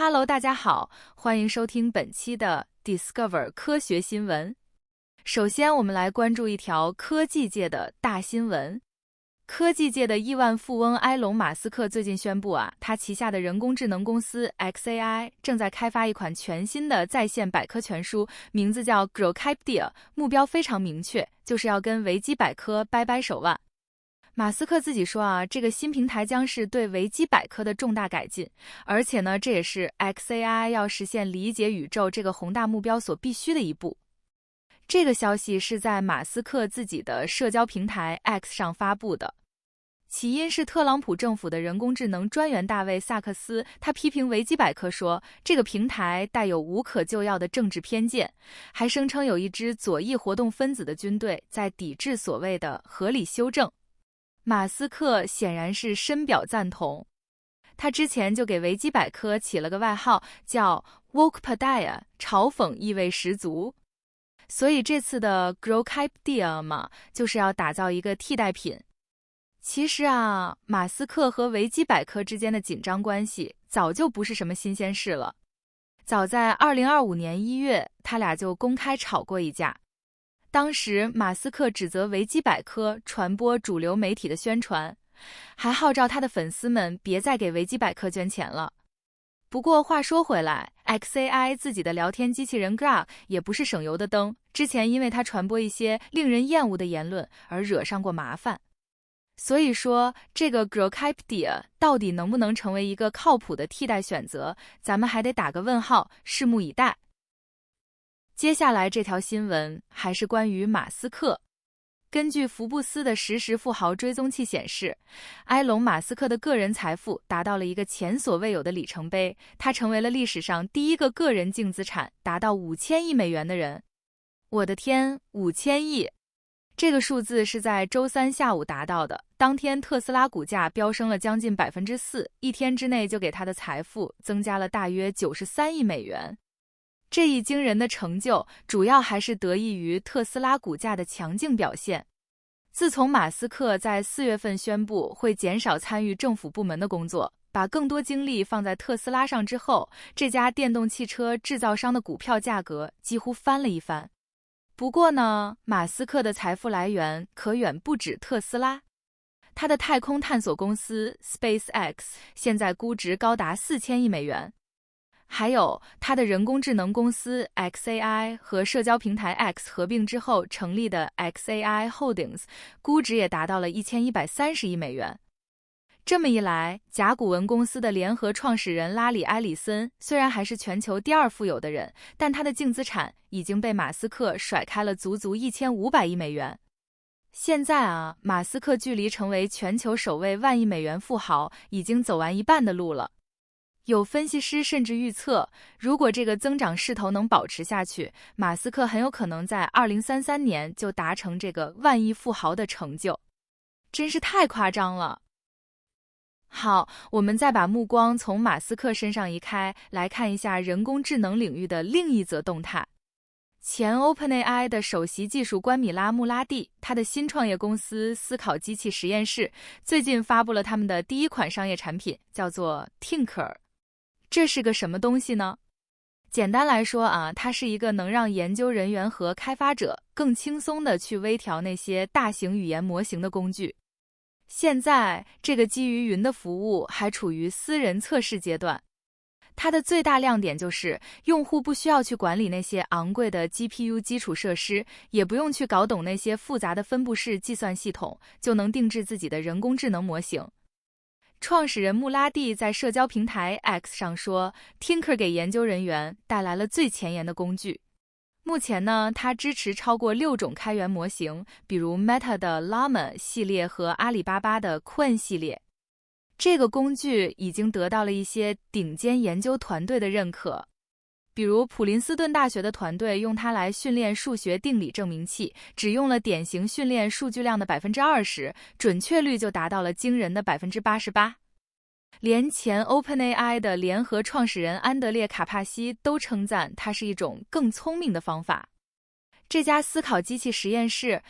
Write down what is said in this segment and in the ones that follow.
Hello， 大家好，欢迎收听本期的 Discover 科学新闻。首先，我们来关注一条科技界的大新闻。科技界的亿万富翁埃隆·马斯克最近宣布他旗下的人工智能公司 xAI 正在开发一款全新的在线百科全书，名字叫 Grokipedia， 目标非常明确，就是要跟维基百科掰掰手腕。马斯克自己说这个新平台将是对维基百科的重大改进，而且呢，这也是 xAI 要实现理解宇宙这个宏大目标所必须的一步。这个消息是在马斯克自己的社交平台 X 上发布的。起因是特朗普政府的人工智能专员大卫·萨克斯，他批评维基百科说，这个平台带有无可救药的政治偏见，还声称有一支左翼活动分子的军队在抵制所谓的合理修正。马斯克显然是深表赞同，他之前就给维基百科起了个外号叫 Wokepedia， 嘲讽意味十足。所以这次的 Grokipedia 嘛，就是要打造一个替代品。其实马斯克和维基百科之间的紧张关系早就不是什么新鲜事了。早在2025年1月，他俩就公开吵过一架。当时马斯克指责维基百科传播主流媒体的宣传，还号召他的粉丝们别再给维基百科捐钱了。不过话说回来， xAI 自己的聊天机器人 Grok 也不是省油的灯，之前因为他传播一些令人厌恶的言论而惹上过麻烦。所以说这个 Grokipedia 到底能不能成为一个靠谱的替代选择，咱们还得打个问号，拭目以待。接下来这条新闻还是关于马斯克。根据福布斯的实时富豪追踪器显示，埃隆·马斯克的个人财富达到了一个前所未有的里程碑，他成为了历史上第一个个人净资产达到5000亿美元的人。我的天，5000亿！这个数字是在周三下午达到的，当天特斯拉股价飙升了将近 4%， 一天之内就给他的财富增加了大约93亿美元。这一惊人的成就，主要还是得益于特斯拉股价的强劲表现。自从马斯克在4月份宣布会减少参与政府部门的工作，把更多精力放在特斯拉上之后，这家电动汽车制造商的股票价格几乎翻了一番。不过呢，马斯克的财富来源可远不止特斯拉。他的太空探索公司 SpaceX 现在估值高达4000亿美元。还有他的人工智能公司 xAI 和社交平台 X 合并之后成立的 xAI Holdings， 估值也达到了1130亿美元。这么一来，甲骨文公司的联合创始人拉里·埃里森虽然还是全球第2富有的人，但他的净资产已经被马斯克甩开了足足1500亿美元。现在马斯克距离成为全球首位10000亿美元富豪已经走完一半的路了。有分析师甚至预测，如果这个增长势头能保持下去，马斯克很有可能在2033年就达成这个10000亿富豪的成就，真是太夸张了。好，我们再把目光从马斯克身上移开，来看一下人工智能领域的另一则动态。前 OpenAI 的首席技术官米拉·穆拉蒂，他的新创业公司思考机器实验室，最近发布了他们的第一款商业产品，叫做 Tinker。这是个什么东西呢？简单来说它是一个能让研究人员和开发者更轻松地去微调那些大型语言模型的工具。现在这个基于云的服务还处于私人测试阶段。它的最大亮点就是用户不需要去管理那些昂贵的 GPU 基础设施，也不用去搞懂那些复杂的分布式计算系统，就能定制自己的人工智能模型。创始人穆拉蒂在社交平台 X 上说 ，Tinker 给研究人员带来了最前沿的工具。目前呢，它支持超过6种开源模型，比如 Meta 的 Llama 系列和阿里巴巴的 Qwen 系列。这个工具已经得到了一些顶尖研究团队的认可。比如普林斯顿大学的团队用它来训练数学定理证明器，只用了典型训练数据量的 20%， 准确率就达到了惊人的 88%。连前 OpenAI 的联合创始人安德烈·卡帕西都称赞它是一种更聪明的方法。这家思考机器实验室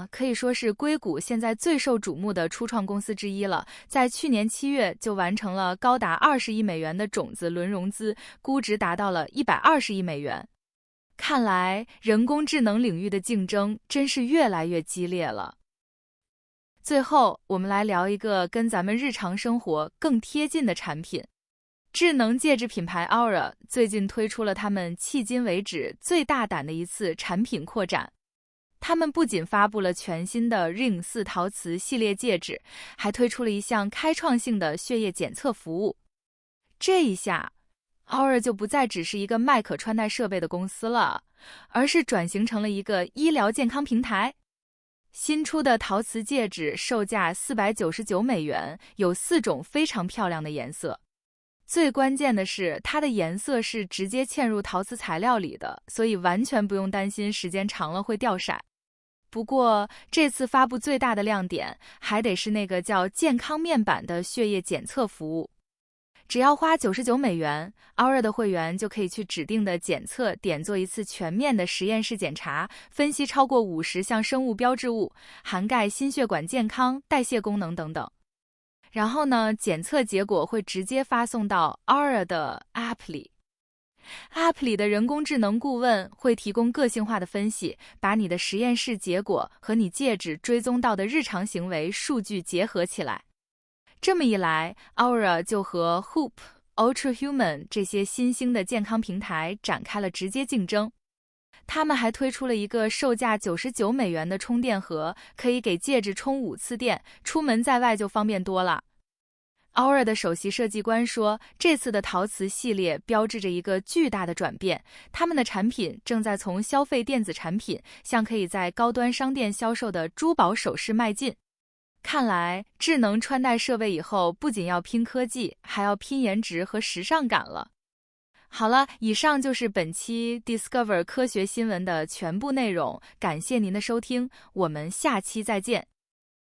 可以说是硅谷现在最受瞩目的初创公司之一了。在去年7月就完成了高达20亿美元的种子轮融资，估值达到了120亿美元。看来人工智能领域的竞争真是越来越激烈了。最后，我们来聊一个跟咱们日常生活更贴近的产品。智能戒指品牌 Aura 最近推出了他们迄今为止最大胆的一次产品扩展。他们不仅发布了全新的 Ring 4陶瓷系列戒指，还推出了一项开创性的血液检测服务。这一下 Aura 就不再只是一个卖可穿戴设备的公司了，而是转型成了一个医疗健康平台。新出的陶瓷戒指售价499美元，有4种非常漂亮的颜色。最关键的是，它的颜色是直接嵌入陶瓷材料里的，所以完全不用担心时间长了会掉色。不过，这次发布最大的亮点还得是那个叫健康面板的血液检测服务。只要花99美元 ，Aura 的会员就可以去指定的检测点做一次全面的实验室检查，分析超过50项生物标志物，涵盖心血管健康、代谢功能等等。然后呢，检测结果会直接发送到 Aura 的 App 里。App 里的人工智能顾问会提供个性化的分析，把你的实验室结果和你戒指追踪到的日常行为数据结合起来。这么一来 ，Aura 就和 Hoop、Ultrahuman 这些新兴的健康平台展开了直接竞争。他们还推出了一个售价99美元的充电盒，可以给戒指充5次电，出门在外就方便多了。Aura 的首席设计官说，这次的陶瓷系列标志着一个巨大的转变，他们的产品正在从消费电子产品向可以在高端商店销售的珠宝首饰迈进。看来，智能穿戴设备以后不仅要拼科技，还要拼颜值和时尚感了。好了，以上就是本期 Discover 科学新闻的全部内容，感谢您的收听，我们下期再见。